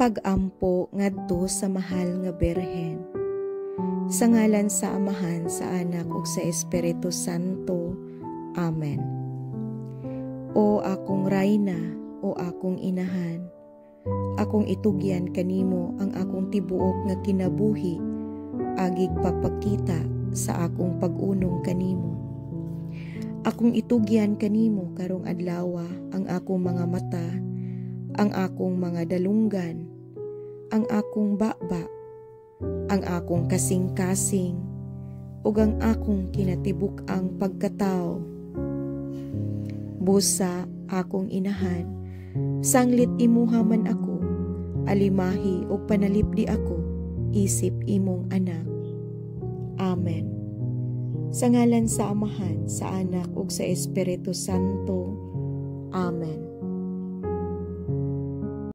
pag-ampo ngadto sa mahal nga Birhen. Sa ngalan sa Amahan, sa Anak ug sa Espiritu Santo. Amen. O akong Rayna, o akong Inahan, akong itugyan kanimo ang akong tibuok nga kinabuhi, agig papakita sa akong pag-unong kanimo. Akong itugyan kanimo karong adlaw ang akong mga mata, ang akong mga dalunggan, ang akong baba, ang akong kasing-kasing, ug ang akong kinatibuk-ang pagkatao. Busa akong Inahan, sanglit imuha man ako, alimahi ug panalipdi ako, isip imong anak. Amen. Sa ngalan sa Amahan, sa Anak ug sa Espiritu Santo. Amen.